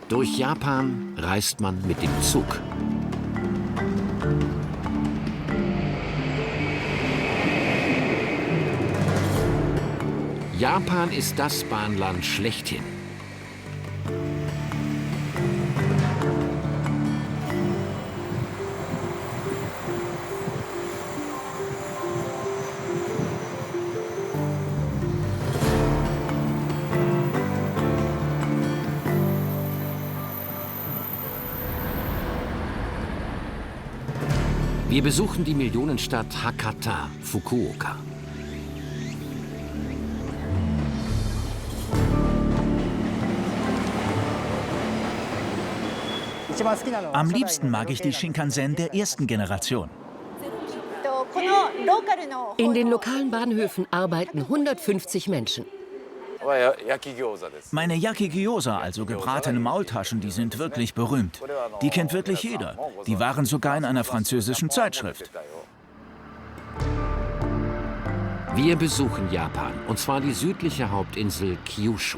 Durch Japan reist man mit dem Zug. Japan ist das Bahnland schlechthin. Wir besuchen die Millionenstadt Hakata, Fukuoka. Am liebsten mag ich die Shinkansen der ersten Generation. In den lokalen Bahnhöfen arbeiten 150 Menschen. Meine Yaki-Gyoza, also gebratene Maultaschen, die sind wirklich berühmt. Die kennt wirklich jeder. Die waren sogar in einer französischen Zeitschrift. Wir besuchen Japan, und zwar die südliche Hauptinsel Kyushu.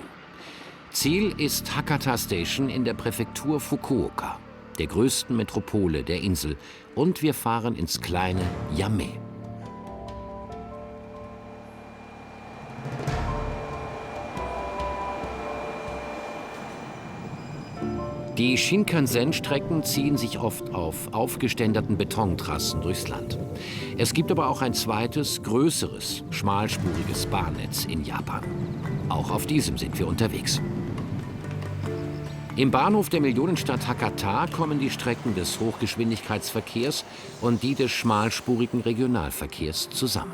Ziel ist Hakata Station in der Präfektur Fukuoka, der größten Metropole der Insel. Und wir fahren ins kleine Yame. Die Shinkansen-Strecken ziehen sich oft auf aufgeständerten Betontrassen durchs Land. Es gibt aber auch ein zweites, größeres, schmalspuriges Bahnnetz in Japan. Auch auf diesem sind wir unterwegs. Im Bahnhof der Millionenstadt Hakata kommen die Strecken des Hochgeschwindigkeitsverkehrs und die des schmalspurigen Regionalverkehrs zusammen.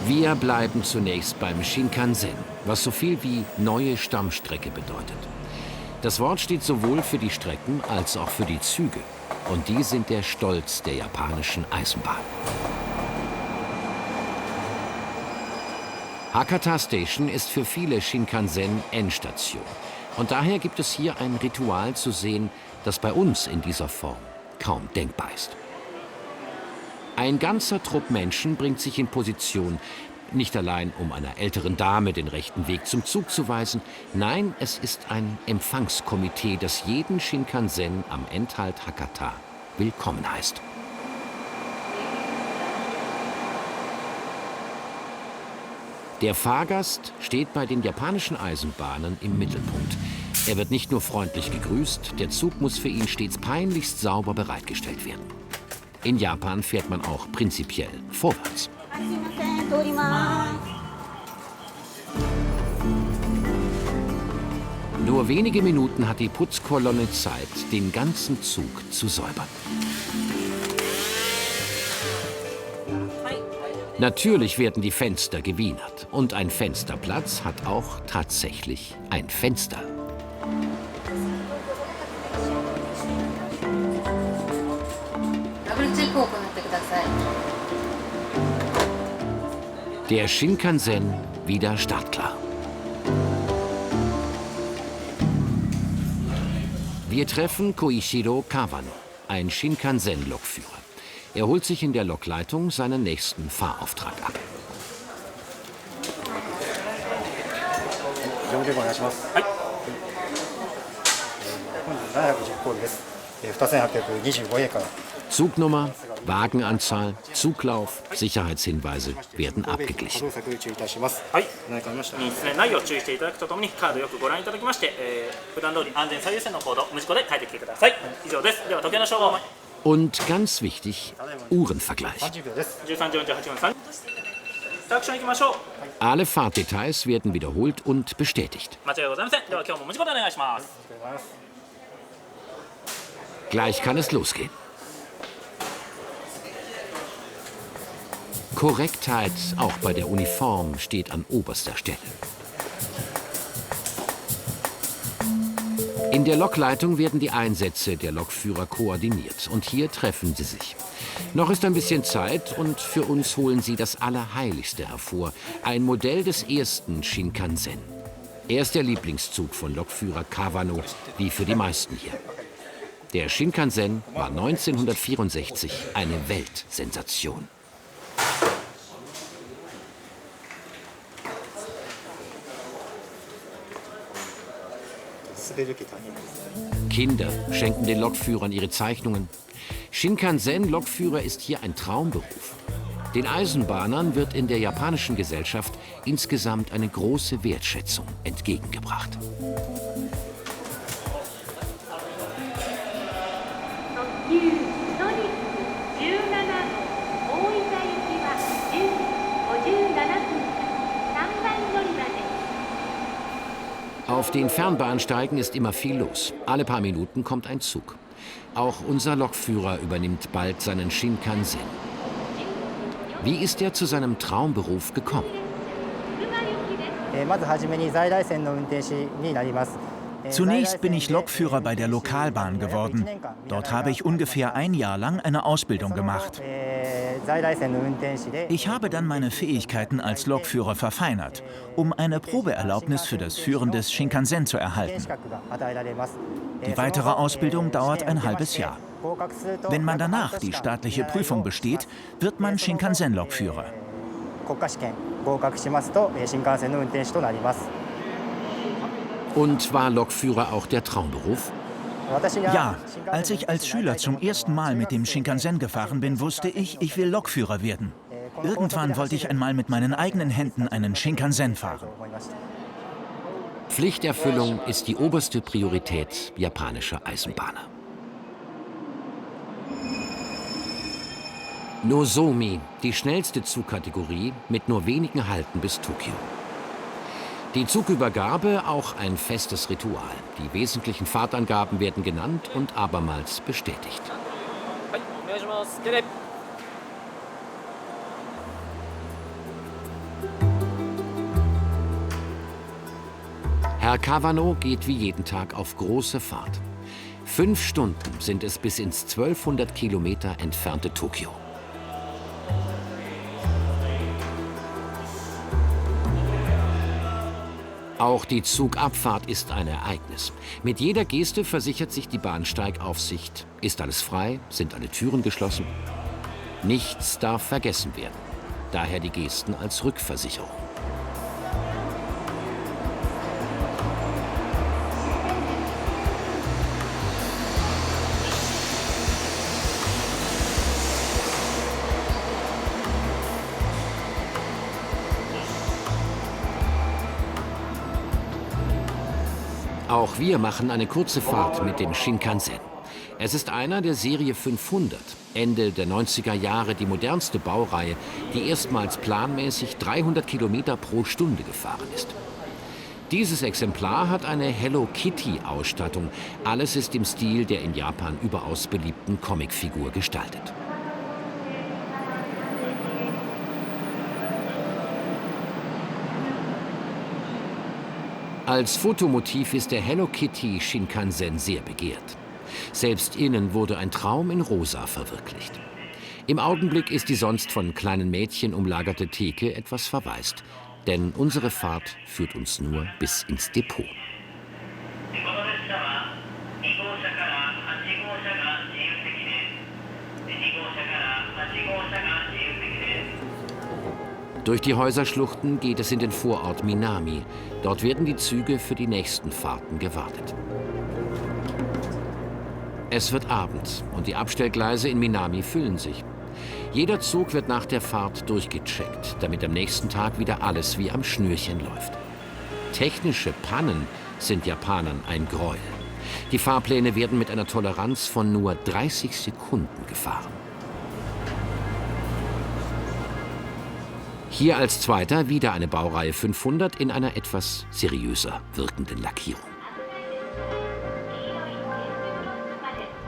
Wir bleiben zunächst beim Shinkansen, was so viel wie neue Stammstrecke bedeutet. Das Wort steht sowohl für die Strecken als auch für die Züge. Und die sind der Stolz der japanischen Eisenbahn. Hakata Station ist für viele Shinkansen Endstation. Und daher gibt es hier ein Ritual zu sehen, das bei uns in dieser Form kaum denkbar ist. Ein ganzer Trupp Menschen bringt sich in Position, nicht allein um einer älteren Dame den rechten Weg zum Zug zu weisen. Nein, es ist ein Empfangskomitee, das jeden Shinkansen am Endhalt Hakata willkommen heißt. Der Fahrgast steht bei den japanischen Eisenbahnen im Mittelpunkt. Er wird nicht nur freundlich gegrüßt, der Zug muss für ihn stets peinlichst sauber bereitgestellt werden. In Japan fährt man auch prinzipiell vorwärts. Nur wenige Minuten hat die Putzkolonne Zeit, den ganzen Zug zu säubern. Natürlich werden die Fenster gewienert. Und ein Fensterplatz hat auch tatsächlich ein Fenster. Der Shinkansen wieder startklar. Wir treffen Koichiro Kawano, ein Shinkansen-Lokführer. Er holt sich in der Lokleitung seinen nächsten Fahrauftrag ab. Zugnummer, Wagenanzahl, Zuglauf, Sicherheitshinweise werden abgeglichen. Und ganz wichtig, Uhrenvergleich. Alle Fahrtdetails werden wiederholt und bestätigt. Gleich kann es losgehen. Korrektheit, auch bei der Uniform, steht an oberster Stelle. In der Lokleitung werden die Einsätze der Lokführer koordiniert. Und hier treffen sie sich. Noch ist ein bisschen Zeit und für uns holen sie das Allerheiligste hervor. Ein Modell des ersten Shinkansen. Er ist der Lieblingszug von Lokführer Kawano, wie für die meisten hier. Der Shinkansen war 1964 eine Weltsensation. Kinder schenken den Lokführern ihre Zeichnungen. Shinkansen-Lokführer ist hier ein Traumberuf. Den Eisenbahnern wird in der japanischen Gesellschaft insgesamt eine große Wertschätzung entgegengebracht. Auf den Fernbahnsteigen ist immer viel los. Alle paar Minuten kommt ein Zug. Auch unser Lokführer übernimmt bald seinen Shinkansen. Wie ist er zu seinem Traumberuf gekommen? Zunächst bin ich Lokführer bei der Lokalbahn geworden. Dort habe ich ungefähr ein Jahr lang eine Ausbildung gemacht. Ich habe dann meine Fähigkeiten als Lokführer verfeinert, um eine Probeerlaubnis für das Führen des Shinkansen zu erhalten. Die weitere Ausbildung dauert ein halbes Jahr. Wenn man danach die staatliche Prüfung besteht, wird man Shinkansen-Lokführer. Und war Lokführer auch der Traumberuf? Ja, als ich als Schüler zum ersten Mal mit dem Shinkansen gefahren bin, wusste ich, ich will Lokführer werden. Irgendwann wollte ich einmal mit meinen eigenen Händen einen Shinkansen fahren. Pflichterfüllung ist die oberste Priorität japanischer Eisenbahner. Nozomi, die schnellste Zugkategorie mit nur wenigen Halten bis Tokio. Die Zugübergabe auch ein festes Ritual. Die wesentlichen Fahrtangaben werden genannt und abermals bestätigt. Herr Kawano geht wie jeden Tag auf große Fahrt. 5 Stunden sind es bis ins 1200 Kilometer entfernte Tokio. Auch die Zugabfahrt ist ein Ereignis. Mit jeder Geste versichert sich die Bahnsteigaufsicht. Ist alles frei? Sind alle Türen geschlossen? Nichts darf vergessen werden. Daher die Gesten als Rückversicherung. Auch wir machen eine kurze Fahrt mit dem Shinkansen. Es ist einer der Serie 500, Ende der 90er Jahre die modernste Baureihe, die erstmals planmäßig 300 Kilometer pro Stunde gefahren ist. Dieses Exemplar hat eine Hello Kitty-Ausstattung. Alles ist im Stil der in Japan überaus beliebten Comicfigur gestaltet. Als Fotomotiv ist der Hello Kitty Shinkansen sehr begehrt. Selbst innen wurde ein Traum in Rosa verwirklicht. Im Augenblick ist die sonst von kleinen Mädchen umlagerte Theke etwas verwaist. Denn unsere Fahrt führt uns nur bis ins Depot. Durch die Häuserschluchten geht es in den Vorort Minami. Dort werden die Züge für die nächsten Fahrten gewartet. Es wird Abend und die Abstellgleise in Minami füllen sich. Jeder Zug wird nach der Fahrt durchgecheckt, damit am nächsten Tag wieder alles wie am Schnürchen läuft. Technische Pannen sind Japanern ein Gräuel. Die Fahrpläne werden mit einer Toleranz von nur 30 Sekunden gefahren. Hier als zweiter wieder eine Baureihe 500 in einer etwas seriöser wirkenden Lackierung.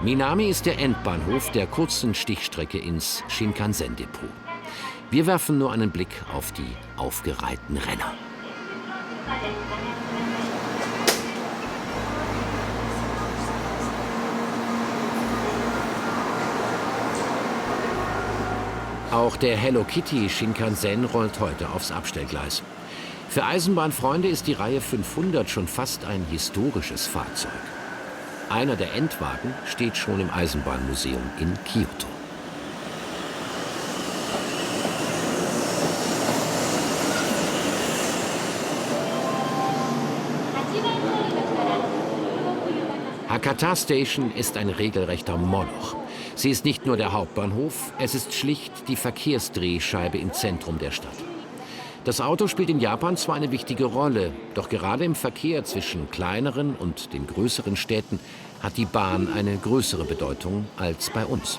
Minami ist der Endbahnhof der kurzen Stichstrecke ins Shinkansen-Depot. Wir werfen nur einen Blick auf die aufgereihten Renner. Auch der Hello Kitty Shinkansen rollt heute aufs Abstellgleis. Für Eisenbahnfreunde ist die Reihe 500 schon fast ein historisches Fahrzeug. Einer der Endwagen steht schon im Eisenbahnmuseum in Kyoto. Hakata Station ist ein regelrechter Moloch. Sie ist nicht nur der Hauptbahnhof, es ist schlicht die Verkehrsdrehscheibe im Zentrum der Stadt. Das Auto spielt in Japan zwar eine wichtige Rolle, doch gerade im Verkehr zwischen kleineren und den größeren Städten hat die Bahn eine größere Bedeutung als bei uns.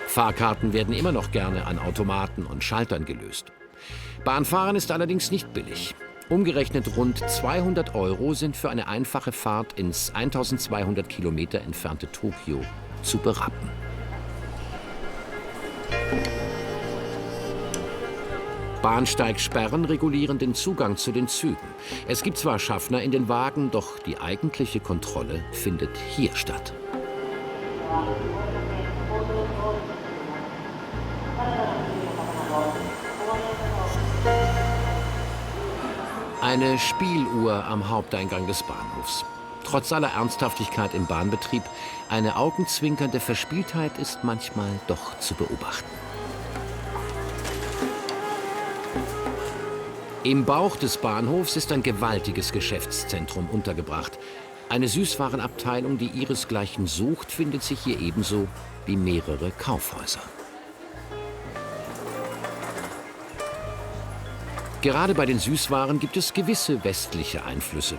Fahrkarten werden immer noch gerne an Automaten und Schaltern gelöst. Bahnfahren ist allerdings nicht billig. Umgerechnet rund 200 € sind für eine einfache Fahrt ins 1200 Kilometer entfernte Tokio zu berappen. Bahnsteigsperren regulieren den Zugang zu den Zügen. Es gibt zwar Schaffner in den Wagen, doch die eigentliche Kontrolle findet hier statt. Eine Spieluhr am Haupteingang des Bahnhofs. Trotz aller Ernsthaftigkeit im Bahnbetrieb, eine augenzwinkernde Verspieltheit ist manchmal doch zu beobachten. Im Bauch des Bahnhofs ist ein gewaltiges Geschäftszentrum untergebracht. Eine Süßwarenabteilung, die ihresgleichen sucht, findet sich hier ebenso wie mehrere Kaufhäuser. Gerade bei den Süßwaren gibt es gewisse westliche Einflüsse.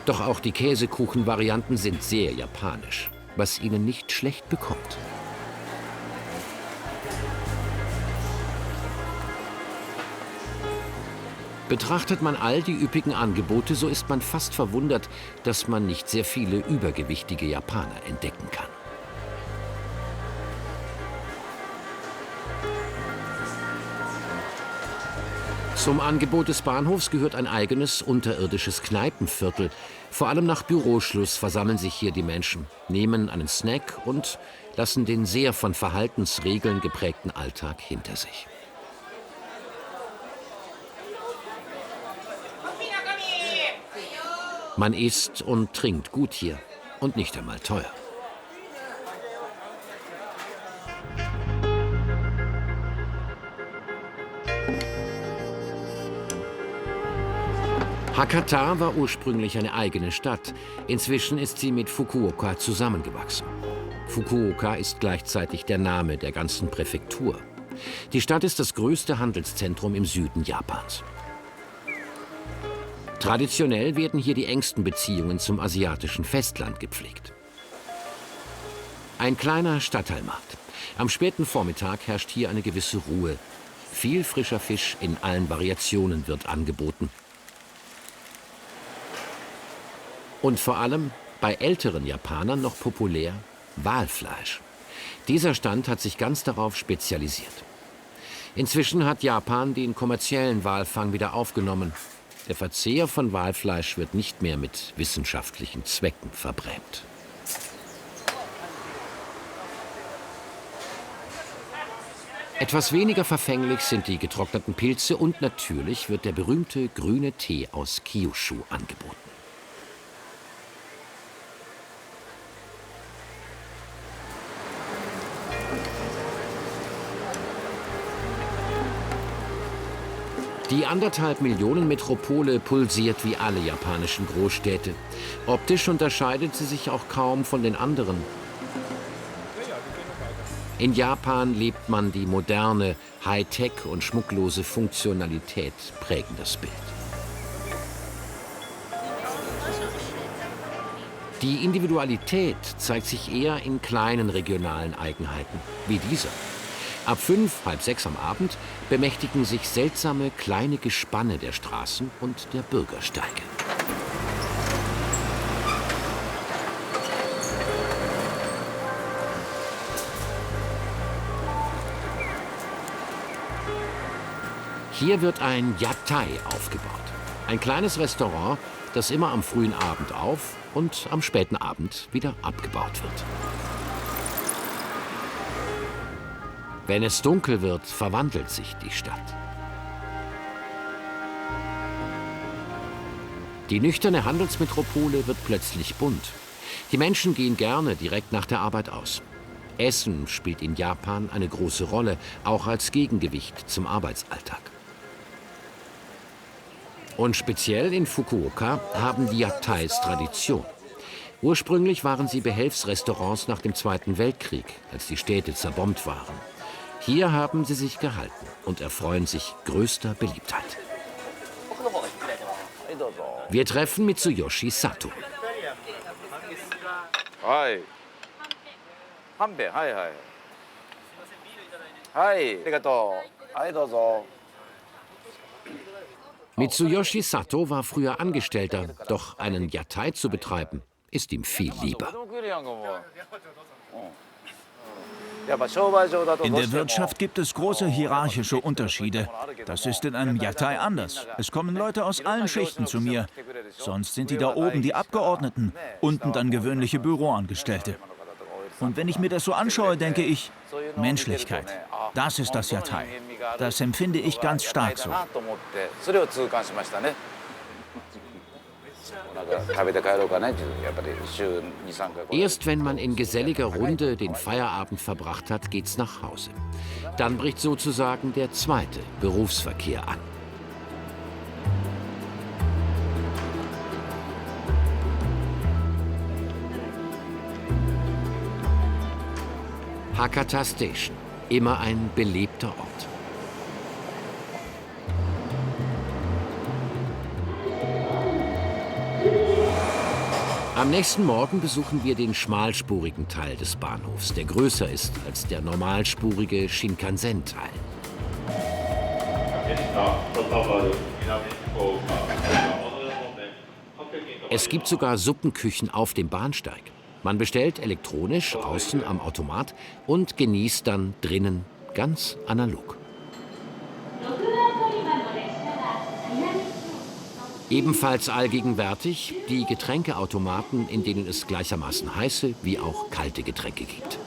Doch auch die Käsekuchenvarianten sind sehr japanisch, was ihnen nicht schlecht bekommt. Betrachtet man all die üppigen Angebote, so ist man fast verwundert, dass man nicht sehr viele übergewichtige Japaner entdecken kann. Zum Angebot des Bahnhofs gehört ein eigenes unterirdisches Kneipenviertel. Vor allem nach Büroschluss versammeln sich hier die Menschen, nehmen einen Snack und lassen den sehr von Verhaltensregeln geprägten Alltag hinter sich. Man isst und trinkt gut hier und nicht einmal teuer. Hakata war ursprünglich eine eigene Stadt. Inzwischen ist sie mit Fukuoka zusammengewachsen. Fukuoka ist gleichzeitig der Name der ganzen Präfektur. Die Stadt ist das größte Handelszentrum im Süden Japans. Traditionell werden hier die engsten Beziehungen zum asiatischen Festland gepflegt. Ein kleiner Stadtteilmarkt. Am späten Vormittag herrscht hier eine gewisse Ruhe. Viel frischer Fisch in allen Variationen wird angeboten. Und vor allem bei älteren Japanern noch populär Walfleisch. Dieser Stand hat sich ganz darauf spezialisiert. Inzwischen hat Japan den kommerziellen Walfang wieder aufgenommen. Der Verzehr von Walfleisch wird nicht mehr mit wissenschaftlichen Zwecken verbrämt. Etwas weniger verfänglich sind die getrockneten Pilze und natürlich wird der berühmte grüne Tee aus Kyushu angeboten. Die 1,5 Millionen Metropole pulsiert wie alle japanischen Großstädte. Optisch unterscheidet sie sich auch kaum von den anderen. In Japan lebt man die moderne, Hightech und schmucklose Funktionalität prägen das Bild. Die Individualität zeigt sich eher in kleinen regionalen Eigenheiten, wie dieser. Ab 5, halb 6 am Abend bemächtigen sich seltsame kleine Gespanne der Straßen und der Bürgersteige. Hier wird ein Yatai aufgebaut. Ein kleines Restaurant, das immer am frühen Abend auf und am späten Abend wieder abgebaut wird. Wenn es dunkel wird, verwandelt sich die Stadt. Die nüchterne Handelsmetropole wird plötzlich bunt. Die Menschen gehen gerne direkt nach der Arbeit aus. Essen spielt in Japan eine große Rolle, auch als Gegengewicht zum Arbeitsalltag. Und speziell in Fukuoka haben die Yatais Tradition. Ursprünglich waren sie Behelfsrestaurants nach dem Zweiten Weltkrieg, als die Städte zerbombt waren. Hier haben sie sich gehalten und erfreuen sich größter Beliebtheit. Wir treffen Mitsuyoshi Sato. Hi. Hanbei, hi, hi. Hi, arigato. Hi, dozo. Mitsuyoshi Sato war früher Angestellter, doch einen Yatai zu betreiben, ist ihm viel lieber. In der Wirtschaft gibt es große hierarchische Unterschiede. Das ist in einem Yatai anders. Es kommen Leute aus allen Schichten zu mir. Sonst sind die da oben die Abgeordneten, unten dann gewöhnliche Büroangestellte. Und wenn ich mir das so anschaue, denke ich, Menschlichkeit, das ist das Yatai. Das empfinde ich ganz stark so. Erst wenn man in geselliger Runde den Feierabend verbracht hat, geht's nach Hause. Dann bricht sozusagen der zweite Berufsverkehr an. Hakata Station, immer ein belebter Ort. Am nächsten Morgen besuchen wir den schmalspurigen Teil des Bahnhofs, der größer ist als der normalspurige Shinkansen-Teil. Es gibt sogar Suppenküchen auf dem Bahnsteig. Man bestellt elektronisch außen am Automat und genießt dann drinnen ganz analog. Ebenfalls allgegenwärtig die Getränkeautomaten, in denen es gleichermaßen heiße wie auch kalte Getränke gibt.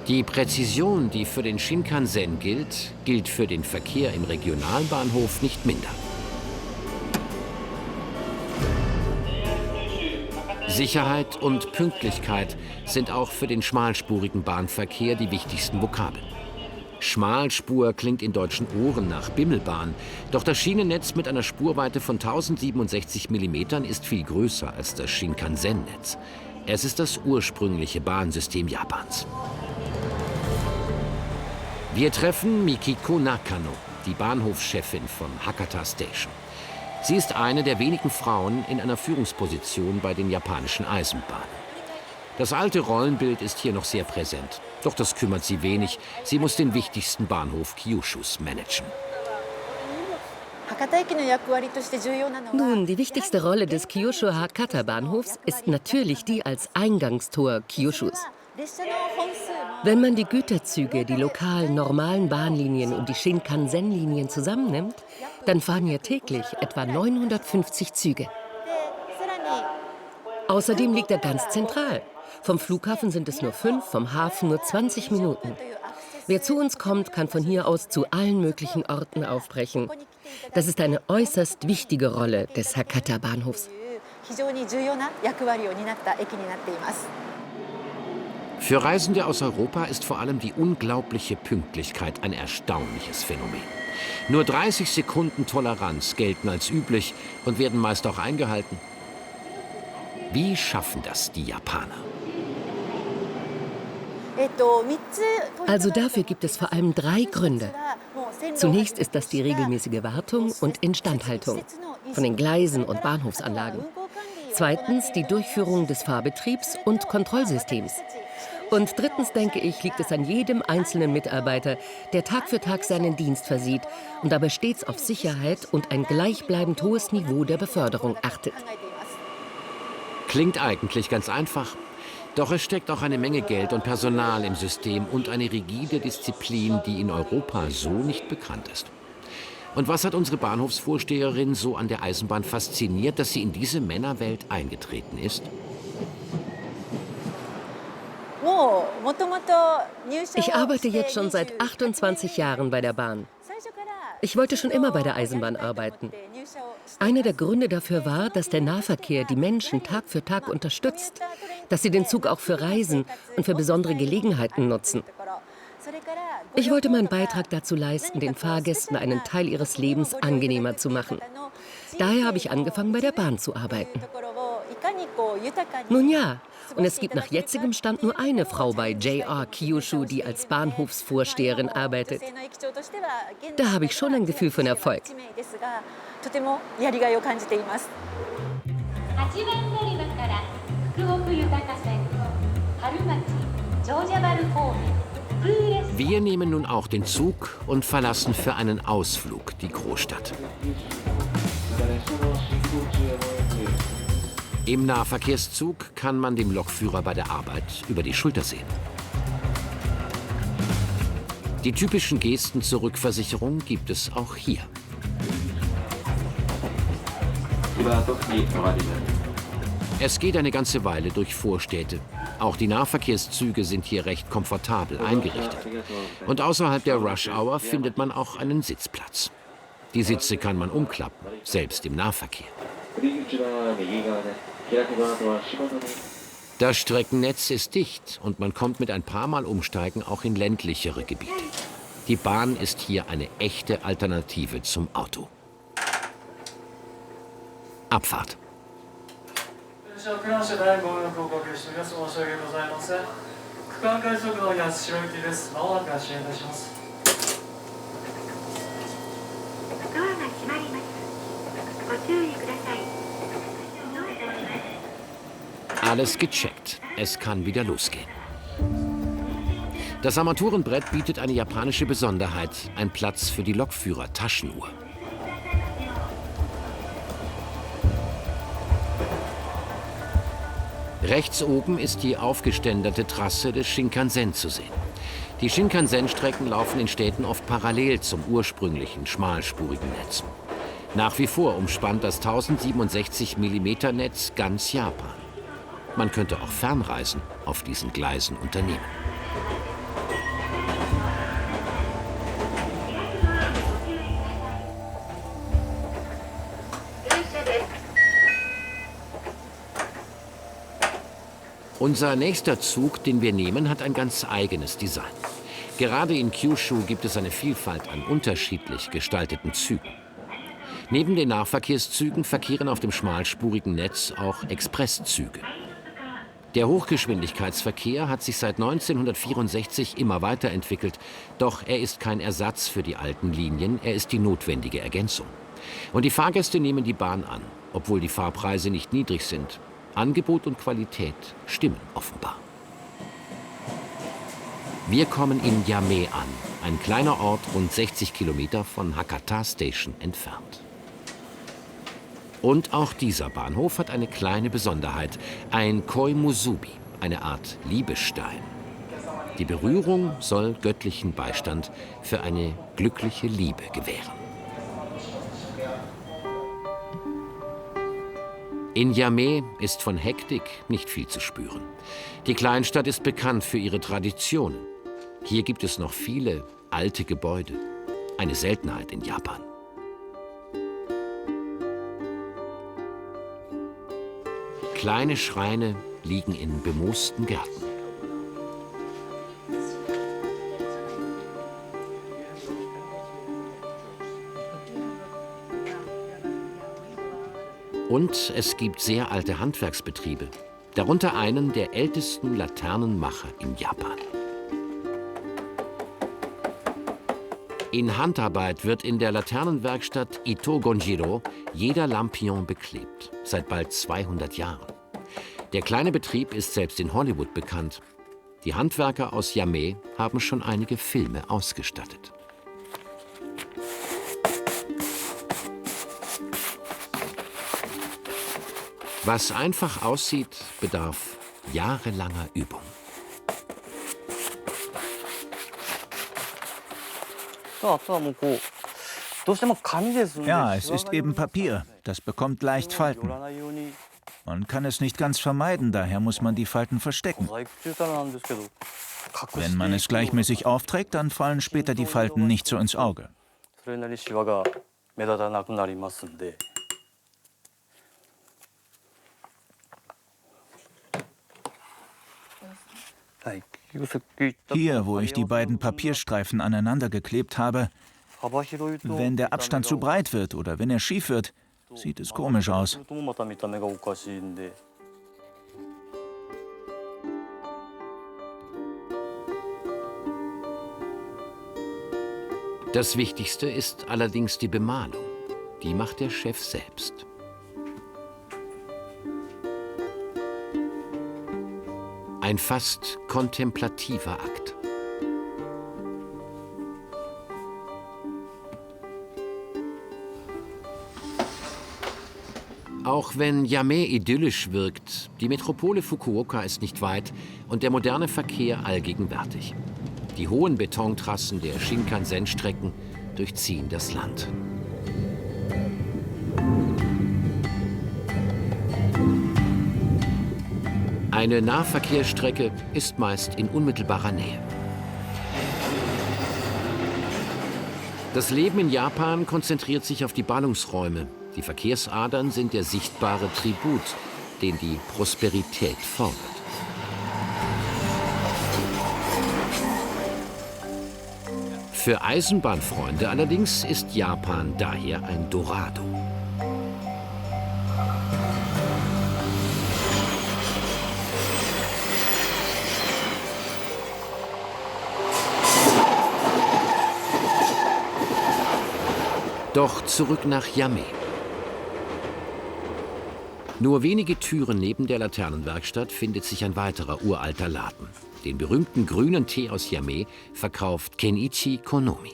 Die Präzision, die für den Shinkansen gilt, gilt für den Verkehr im Regionalbahnhof nicht minder. Sicherheit und Pünktlichkeit sind auch für den schmalspurigen Bahnverkehr die wichtigsten Vokabeln. Schmalspur klingt in deutschen Ohren nach Bimmelbahn, doch das Schienennetz mit einer Spurweite von 1067 mm ist viel größer als das Shinkansen-Netz. Es ist das ursprüngliche Bahnsystem Japans. Wir treffen Mikiko Nakano, die Bahnhofschefin von Hakata Station. Sie ist eine der wenigen Frauen in einer Führungsposition bei den japanischen Eisenbahnen. Das alte Rollenbild ist hier noch sehr präsent. Doch das kümmert sie wenig. Sie muss den wichtigsten Bahnhof Kyushus managen. Nun, die wichtigste Rolle des Kyushu Hakata Bahnhofs ist natürlich die als Eingangstor Kyushus. Wenn man die Güterzüge, die lokalen normalen Bahnlinien und die Shinkansen-Linien zusammennimmt, dann fahren hier täglich etwa 950 Züge. Außerdem liegt er ganz zentral. Vom Flughafen sind es nur 5, vom Hafen nur 20 Minuten. Wer zu uns kommt, kann von hier aus zu allen möglichen Orten aufbrechen. Das ist eine äußerst wichtige Rolle des Hakata-Bahnhofs. Für Reisende aus Europa ist vor allem die unglaubliche Pünktlichkeit ein erstaunliches Phänomen. Nur 30 Sekunden Toleranz gelten als üblich und werden meist auch eingehalten. Wie schaffen das die Japaner? Also dafür gibt es vor allem 3 Gründe. Zunächst ist das die regelmäßige Wartung und Instandhaltung von den Gleisen und Bahnhofsanlagen. Zweitens die Durchführung des Fahrbetriebs und Kontrollsystems. Und drittens, denke ich, liegt es an jedem einzelnen Mitarbeiter, der Tag für Tag seinen Dienst versieht und dabei stets auf Sicherheit und ein gleichbleibend hohes Niveau der Beförderung achtet. Klingt eigentlich ganz einfach. Doch es steckt auch eine Menge Geld und Personal im System und eine rigide Disziplin, die in Europa so nicht bekannt ist. Und was hat unsere Bahnhofsvorsteherin so an der Eisenbahn fasziniert, dass sie in diese Männerwelt eingetreten ist? Ich arbeite jetzt schon seit 28 Jahren bei der Bahn. Ich wollte schon immer bei der Eisenbahn arbeiten. Einer der Gründe dafür war, dass der Nahverkehr die Menschen Tag für Tag unterstützt, dass sie den Zug auch für Reisen und für besondere Gelegenheiten nutzen. Ich wollte meinen Beitrag dazu leisten, den Fahrgästen einen Teil ihres Lebens angenehmer zu machen. Daher habe ich angefangen, bei der Bahn zu arbeiten. Nun ja, und es gibt nach jetzigem Stand nur eine Frau bei JR Kyushu, die als Bahnhofsvorsteherin arbeitet. Da habe ich schon ein Gefühl von Erfolg. Wir nehmen nun auch den Zug und verlassen für einen Ausflug die Großstadt. Im Nahverkehrszug kann man dem Lokführer bei der Arbeit über die Schulter sehen. Die typischen Gesten zur Rückversicherung gibt es auch hier. Es geht eine ganze Weile durch Vorstädte. Auch die Nahverkehrszüge sind hier recht komfortabel eingerichtet. Und außerhalb der Rush-Hour findet man auch einen Sitzplatz. Die Sitze kann man umklappen, selbst im Nahverkehr. Das Streckennetz ist dicht und man kommt mit ein paar Mal Umsteigen auch in ländlichere Gebiete. Die Bahn ist hier eine echte Alternative zum Auto. Abfahrt. Alles gecheckt. Es kann wieder losgehen. Das Armaturenbrett bietet eine japanische Besonderheit, ein Platz für die Lokführer-Taschenuhr. Rechts oben ist die aufgeständerte Trasse des Shinkansen zu sehen. Die Shinkansen-Strecken laufen in Städten oft parallel zum ursprünglichen schmalspurigen Netz. Nach wie vor umspannt das 1067 mm Netz ganz Japan. Man könnte auch Fernreisen auf diesen Gleisen unternehmen. Unser nächster Zug, den wir nehmen, hat ein ganz eigenes Design. Gerade in Kyushu gibt es eine Vielfalt an unterschiedlich gestalteten Zügen. Neben den Nahverkehrszügen verkehren auf dem schmalspurigen Netz auch Expresszüge. Der Hochgeschwindigkeitsverkehr hat sich seit 1964 immer weiterentwickelt, doch er ist kein Ersatz für die alten Linien, er ist die notwendige Ergänzung. Und die Fahrgäste nehmen die Bahn an, obwohl die Fahrpreise nicht niedrig sind. Angebot und Qualität stimmen offenbar. Wir kommen in Yame an, ein kleiner Ort rund 60 Kilometer von Hakata Station entfernt. Und auch dieser Bahnhof hat eine kleine Besonderheit, ein Koimusubi, eine Art Liebesstein. Die Berührung soll göttlichen Beistand für eine glückliche Liebe gewähren. In Yame ist von Hektik nicht viel zu spüren. Die Kleinstadt ist bekannt für ihre Traditionen. Hier gibt es noch viele alte Gebäude. Eine Seltenheit in Japan. Kleine Schreine liegen in bemoosten Gärten. Und es gibt sehr alte Handwerksbetriebe, darunter einen der ältesten Laternenmacher in Japan. In Handarbeit wird in der Laternenwerkstatt Ito Gonjiro jeder Lampion beklebt, seit bald 200 Jahren. Der kleine Betrieb ist selbst in Hollywood bekannt. Die Handwerker aus Yame haben schon einige Filme ausgestattet. Was einfach aussieht, bedarf jahrelanger Übung. Ja, es ist eben Papier. Das bekommt leicht Falten. Man kann es nicht ganz vermeiden, daher muss man die Falten verstecken. Wenn man es gleichmäßig aufträgt, dann fallen später die Falten nicht so ins Auge. Hier, wo ich die beiden Papierstreifen aneinander geklebt habe, wenn der Abstand zu breit wird oder wenn er schief wird, sieht es komisch aus. Das Wichtigste ist allerdings die Bemalung. Die macht der Chef selbst. Ein fast kontemplativer Akt. Auch wenn Yamé idyllisch wirkt, die Metropole Fukuoka ist nicht weit und der moderne Verkehr allgegenwärtig. Die hohen Betontrassen der Shinkansen-Strecken durchziehen das Land. Eine Nahverkehrsstrecke ist meist in unmittelbarer Nähe. Das Leben in Japan konzentriert sich auf die Ballungsräume. Die Verkehrsadern sind der sichtbare Tribut, den die Prosperität fordert. Für Eisenbahnfreunde allerdings ist Japan daher ein Dorado. Doch zurück nach Yamé. Nur wenige Türen neben der Laternenwerkstatt findet sich ein weiterer uralter Laden. Den berühmten grünen Tee aus Yamé verkauft Kenichi Konomi.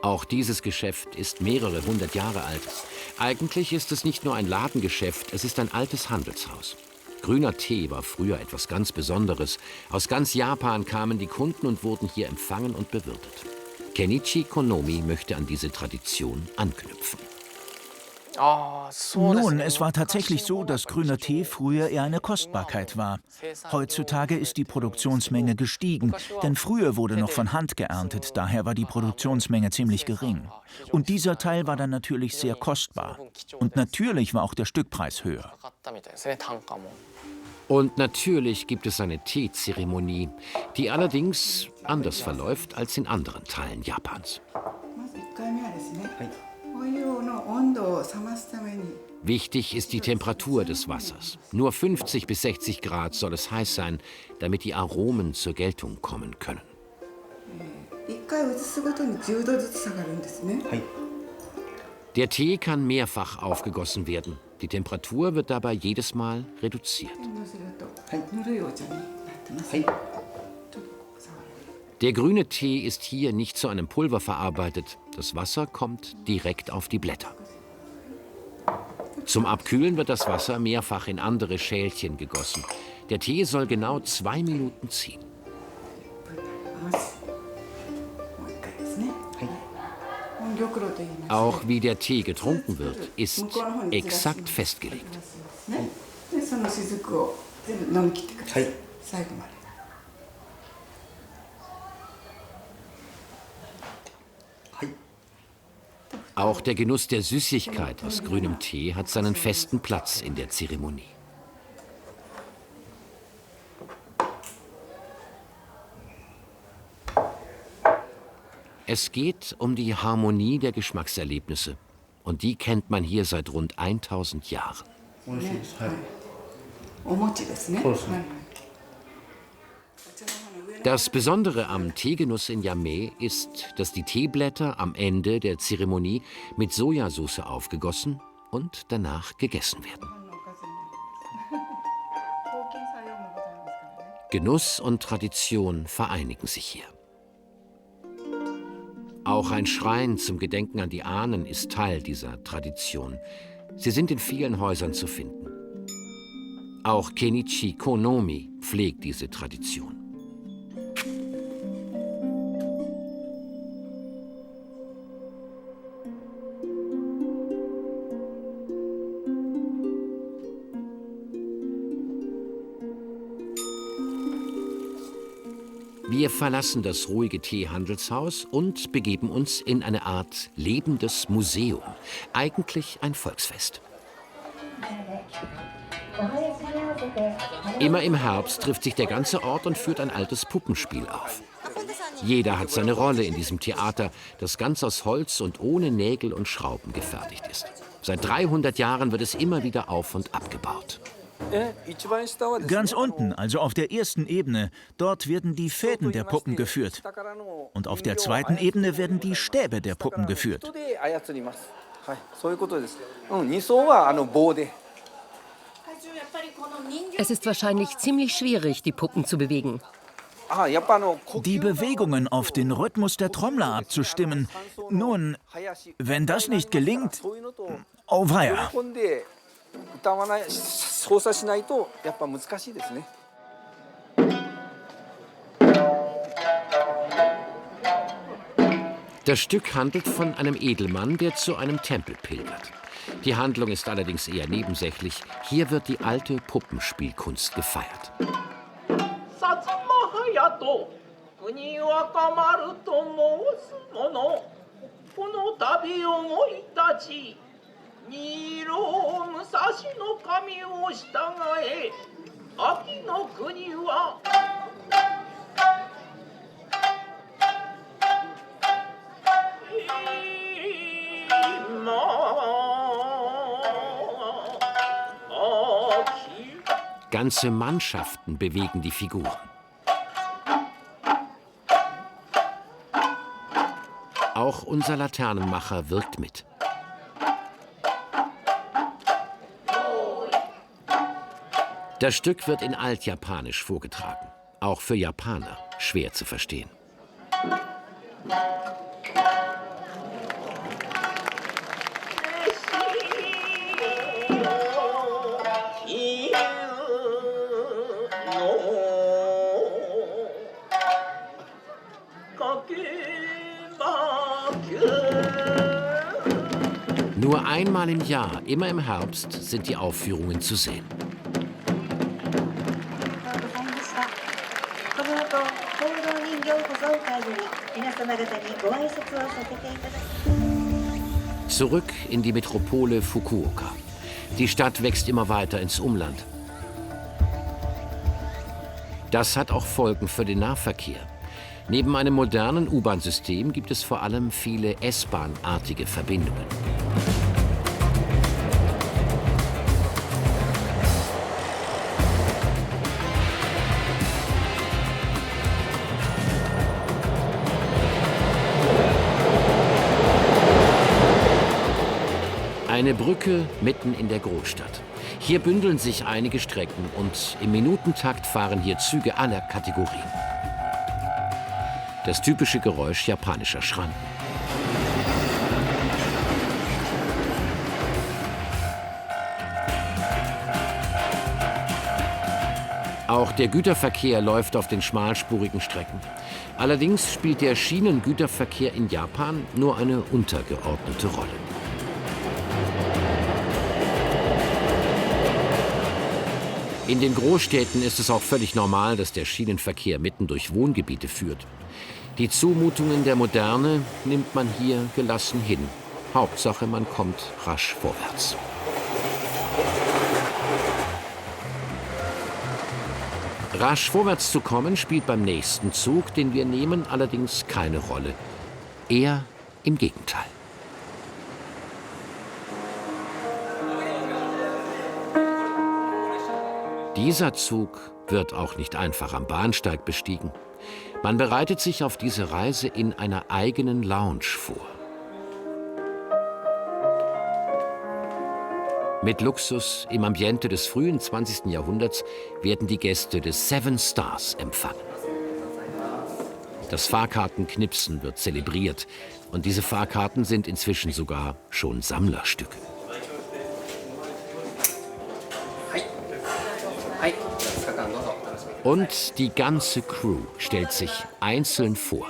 Auch dieses Geschäft ist mehrere hundert Jahre alt. Eigentlich ist es nicht nur ein Ladengeschäft, es ist ein altes Handelshaus. Grüner Tee war früher etwas ganz Besonderes. Aus ganz Japan kamen die Kunden und wurden hier empfangen und bewirtet. Kenichi Konomi möchte an diese Tradition anknüpfen. Nun, es war tatsächlich so, dass grüner Tee früher eher eine Kostbarkeit war. Heutzutage ist die Produktionsmenge gestiegen, denn früher wurde noch von Hand geerntet, daher war die Produktionsmenge ziemlich gering. Und dieser Teil war dann natürlich sehr kostbar. Und natürlich war auch der Stückpreis höher. Und natürlich gibt es eine Teezeremonie, die allerdings anders verläuft als in anderen Teilen Japans. Wichtig ist die Temperatur des Wassers. Nur 50 bis 60 Grad soll es heiß sein, damit die Aromen zur Geltung kommen können. Der Tee kann mehrfach aufgegossen werden. Die Temperatur wird dabei jedes Mal reduziert. Der grüne Tee ist hier nicht zu einem Pulver verarbeitet. Das Wasser kommt direkt auf die Blätter. Zum Abkühlen wird das Wasser mehrfach in andere Schälchen gegossen. Der Tee soll genau 2 Minuten ziehen. Auch wie der Tee getrunken wird, ist exakt festgelegt. Auch der Genuss der Süßigkeit aus grünem Tee hat seinen festen Platz in der Zeremonie. Es geht um die Harmonie der Geschmackserlebnisse. Und die kennt man hier seit rund 1000 Jahren. Das Besondere am Teegenuss in Yamé ist, dass die Teeblätter am Ende der Zeremonie mit Sojasauce aufgegossen und danach gegessen werden. Genuss und Tradition vereinigen sich hier. Auch ein Schrein zum Gedenken an die Ahnen ist Teil dieser Tradition. Sie sind in vielen Häusern zu finden. Auch Kenichi Konomi pflegt diese Tradition. Wir verlassen das ruhige Teehandelshaus und begeben uns in eine Art lebendes Museum. Eigentlich ein Volksfest. Immer im Herbst trifft sich der ganze Ort und führt ein altes Puppenspiel auf. Jeder hat seine Rolle in diesem Theater, das ganz aus Holz und ohne Nägel und Schrauben gefertigt ist. Seit 300 Jahren wird es immer wieder auf- und abgebaut. Ganz unten, also auf der ersten Ebene, dort werden die Fäden der Puppen geführt. Und auf der zweiten Ebene werden die Stäbe der Puppen geführt. Es ist wahrscheinlich ziemlich schwierig, die Puppen zu bewegen. Die Bewegungen auf den Rhythmus der Trommler abzustimmen. Nun, wenn das nicht gelingt, oh weia. Das Stück handelt von einem Edelmann, der zu einem Tempel pilgert. Die Handlung ist allerdings eher nebensächlich. Hier wird die alte Puppenspielkunst gefeiert. Ganze Mannschaften bewegen die Figuren. Auch unser Laternenmacher wirkt mit. Das Stück wird in Altjapanisch vorgetragen. Auch für Japaner schwer zu verstehen. Nur einmal im Jahr, immer im Herbst, sind die Aufführungen zu sehen. Zurück in die Metropole Fukuoka. Die Stadt wächst immer weiter ins Umland. Das hat auch Folgen für den Nahverkehr. Neben einem modernen U-Bahn-System gibt es vor allem viele S-Bahn-artige Verbindungen. Eine Brücke mitten in der Großstadt. Hier bündeln sich einige Strecken und im Minutentakt fahren hier Züge aller Kategorien. Das typische Geräusch japanischer Schranken. Auch der Güterverkehr läuft auf den schmalspurigen Strecken. Allerdings spielt der Schienengüterverkehr in Japan nur eine untergeordnete Rolle. In den Großstädten ist es auch völlig normal, dass der Schienenverkehr mitten durch Wohngebiete führt. Die Zumutungen der Moderne nimmt man hier gelassen hin. Hauptsache, man kommt rasch vorwärts. Rasch vorwärts zu kommen, spielt beim nächsten Zug, den wir nehmen, allerdings keine Rolle. Eher im Gegenteil. Dieser Zug wird auch nicht einfach am Bahnsteig bestiegen. Man bereitet sich auf diese Reise in einer eigenen Lounge vor. Mit Luxus im Ambiente des frühen 20. Jahrhunderts werden die Gäste des Seven Stars empfangen. Das Fahrkartenknipsen wird zelebriert und diese Fahrkarten sind inzwischen sogar schon Sammlerstücke. Und die ganze Crew stellt sich einzeln vor.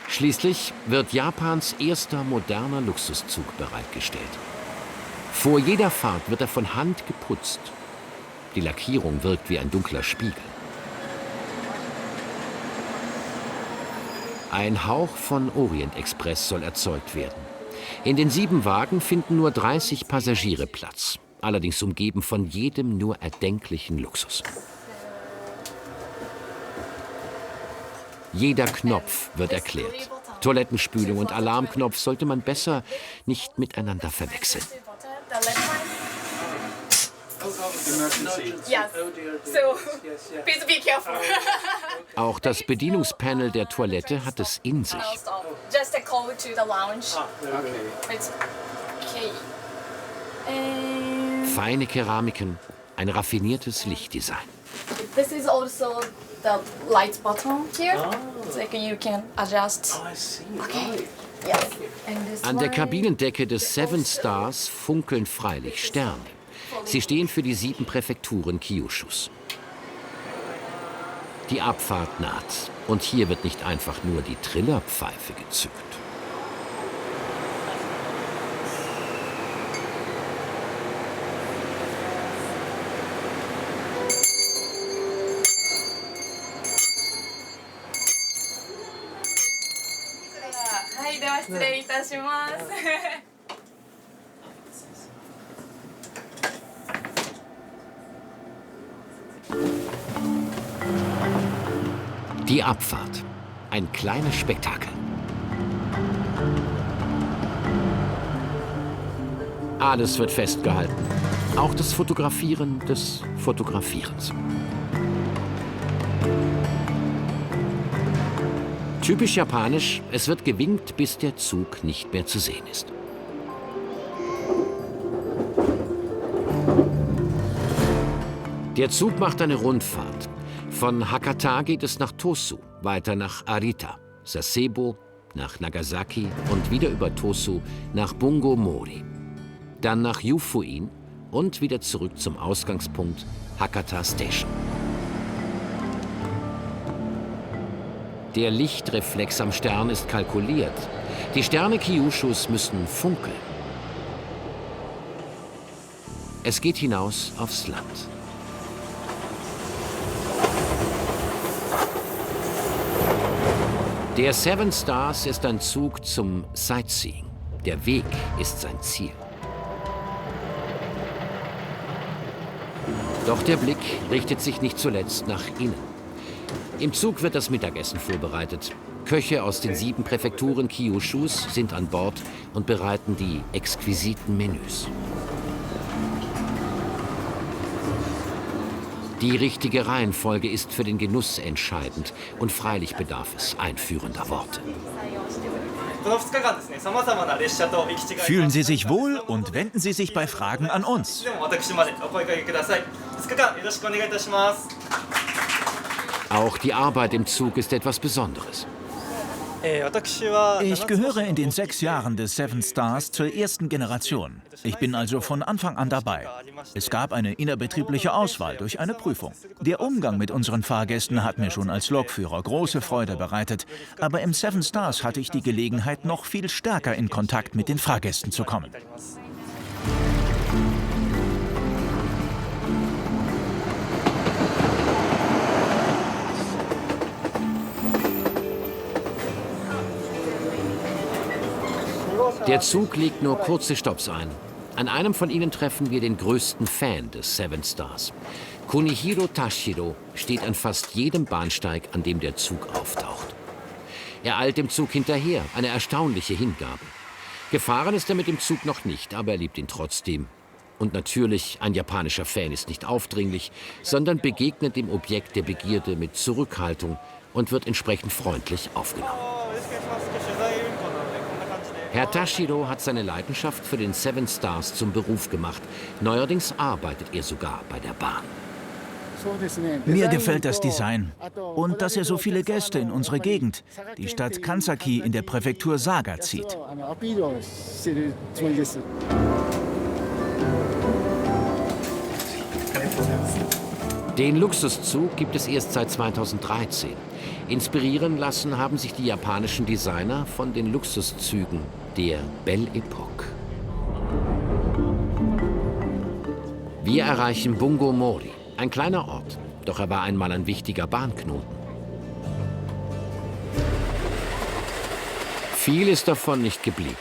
Schließlich wird Japans erster moderner Luxuszug bereitgestellt. Vor jeder Fahrt wird er von Hand geputzt. Die Lackierung wirkt wie ein dunkler Spiegel. Ein Hauch von Orient Express soll erzeugt werden. In den 7 Wagen finden nur 30 Passagiere Platz, allerdings umgeben von jedem nur erdenklichen Luxus. Jeder Knopf wird erklärt. Toilettenspülung und Alarmknopf sollte man besser nicht miteinander verwechseln. Auch das Bedienungspanel der Toilette hat es in sich. Feine Keramiken, ein raffiniertes Lichtdesign. This is also the light button here. It's like you can adjust. Okay. Yes. And this An der one- Kabinendecke des Seven Stars funkeln freilich Sterne. Sie stehen für die 7 Präfekturen Kyushus. Die Abfahrt naht. Und hier wird nicht einfach nur die Trillerpfeife gezückt. Hi, では失礼いたします。Die Abfahrt. Ein kleines Spektakel. Alles wird festgehalten. Auch das Fotografieren des Fotografierens. Typisch japanisch, es wird gewinkt, bis der Zug nicht mehr zu sehen ist. Der Zug macht eine Rundfahrt. Von Hakata geht es nach Tosu, weiter nach Arita, Sasebo, nach Nagasaki und wieder über Tosu nach Bungo Mori. Dann nach Yufuin und wieder zurück zum Ausgangspunkt Hakata Station. Der Lichtreflex am Stern ist kalkuliert. Die Sterne Kyushus müssen funkeln. Es geht hinaus aufs Land. Der Seven Stars ist ein Zug zum Sightseeing. Der Weg ist sein Ziel. Doch der Blick richtet sich nicht zuletzt nach innen. Im Zug wird das Mittagessen vorbereitet. Köche aus den 7 Präfekturen Kyushus sind an Bord und bereiten die exquisiten Menüs. Die richtige Reihenfolge ist für den Genuss entscheidend und freilich bedarf es einführender Worte. Fühlen Sie sich wohl und wenden Sie sich bei Fragen an uns. Auch die Arbeit im Zug ist etwas Besonderes. Ich gehöre in den 6 Jahren des Seven Stars zur ersten Generation. Ich bin also von Anfang an dabei. Es gab eine innerbetriebliche Auswahl durch eine Prüfung. Der Umgang mit unseren Fahrgästen hat mir schon als Lokführer große Freude bereitet. Aber im Seven Stars hatte ich die Gelegenheit, noch viel stärker in Kontakt mit den Fahrgästen zu kommen. Der Zug legt nur kurze Stopps ein. An einem von ihnen treffen wir den größten Fan des Seven Stars. Kunihiro Tashiro steht an fast jedem Bahnsteig, an dem der Zug auftaucht. Er eilt dem Zug hinterher, eine erstaunliche Hingabe. Gefahren ist er mit dem Zug noch nicht, aber er liebt ihn trotzdem. Und natürlich, ein japanischer Fan ist nicht aufdringlich, sondern begegnet dem Objekt der Begierde mit Zurückhaltung und wird entsprechend freundlich aufgenommen. Herr Tashiro hat seine Leidenschaft für den Seven Stars zum Beruf gemacht. Neuerdings arbeitet er sogar bei der Bahn. Mir gefällt das Design und dass er so viele Gäste in unsere Gegend, die Stadt Kansaki in der Präfektur Saga, zieht. Den Luxuszug gibt es erst seit 2013. Inspirieren lassen haben sich die japanischen Designer von den Luxuszügen der Belle Epoque. Wir erreichen Bungo Mori, ein kleiner Ort, doch er war einmal ein wichtiger Bahnknoten. Viel ist davon nicht geblieben.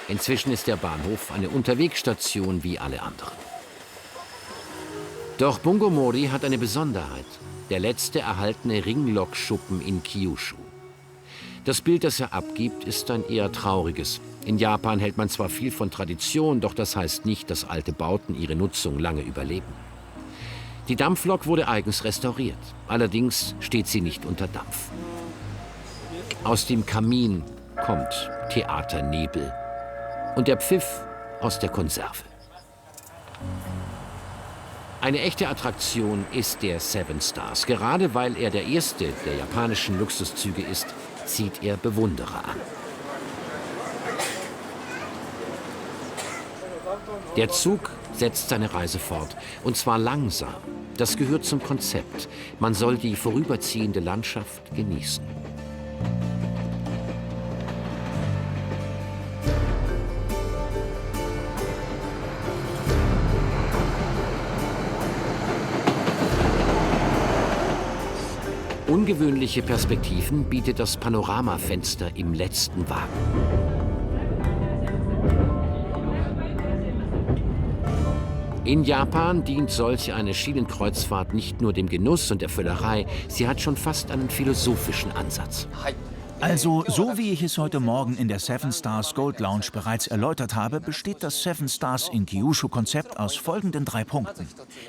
Inzwischen ist der Bahnhof eine Unterwegsstation wie alle anderen. Doch Bungo Mori hat eine Besonderheit: der letzte erhaltene Ringlokschuppen in Kyushu. Das Bild, das er abgibt, ist ein eher trauriges. In Japan hält man zwar viel von Tradition, doch das heißt nicht, dass alte Bauten ihre Nutzung lange überleben. Die Dampflok wurde eigens restauriert, allerdings steht sie nicht unter Dampf. Aus dem Kamin kommt Theaternebel und der Pfiff aus der Konserve. Eine echte Attraktion ist der Seven Stars. Gerade weil er der erste der japanischen Luxuszüge ist, zieht er Bewunderer an. Der Zug setzt seine Reise fort, und zwar langsam. Das gehört zum Konzept. Man soll die vorüberziehende Landschaft genießen. Ungewöhnliche Perspektiven bietet das Panoramafenster im letzten Wagen. In Japan dient solch eine Schienenkreuzfahrt nicht nur dem Genuss und der Völlerei, sie hat schon fast einen philosophischen Ansatz. Also, so wie ich es heute Morgen in der Seven Stars Gold Lounge bereits erläutert habe, besteht das Seven Stars in Kyushu-Konzept aus folgenden 3 Punkten.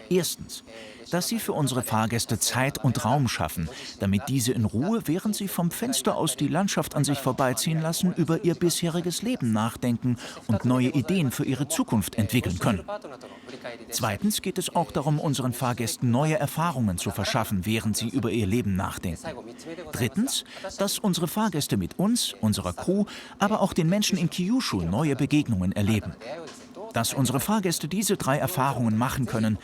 Erstens, dass sie für unsere Fahrgäste Zeit und Raum schaffen, damit diese in Ruhe, während sie vom Fenster aus die Landschaft an sich vorbeiziehen lassen, über ihr bisheriges Leben nachdenken und neue Ideen für ihre Zukunft entwickeln können. Zweitens geht es auch darum, unseren Fahrgästen neue Erfahrungen zu verschaffen, während sie über ihr Leben nachdenken. Drittens, dass unsere Fahrgäste mit uns, unserer Crew, aber auch den Menschen in Kyushu neue Begegnungen erleben. Dass unsere Fahrgäste diese 3 Erfahrungen machen können,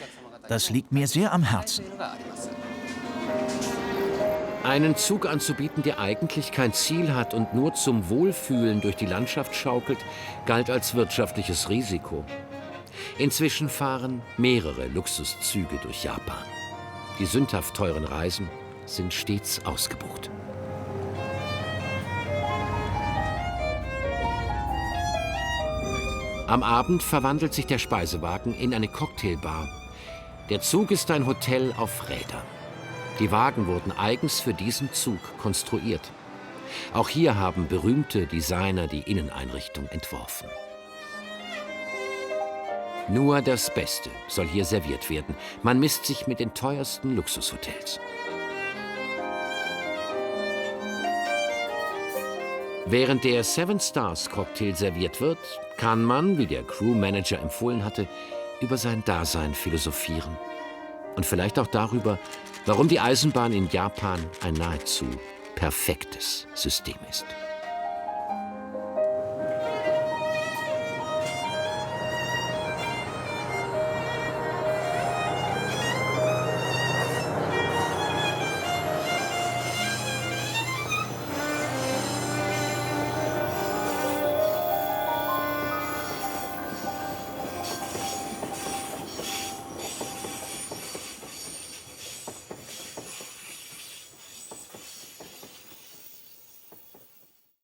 das liegt mir sehr am Herzen. Einen Zug anzubieten, der eigentlich kein Ziel hat und nur zum Wohlfühlen durch die Landschaft schaukelt, galt als wirtschaftliches Risiko. Inzwischen fahren mehrere Luxuszüge durch Japan. Die sündhaft teuren Reisen sind stets ausgebucht. Am Abend verwandelt sich der Speisewagen in eine Cocktailbar. Der Zug ist ein Hotel auf Rädern. Die Wagen wurden eigens für diesen Zug konstruiert. Auch hier haben berühmte Designer die Inneneinrichtung entworfen. Nur das Beste soll hier serviert werden. Man misst sich mit den teuersten Luxushotels. Während der Seven Stars Cocktail serviert wird, kann man, wie der Crewmanager empfohlen hatte, über sein Dasein philosophieren. Und vielleicht auch darüber, warum die Eisenbahn in Japan ein nahezu perfektes System ist.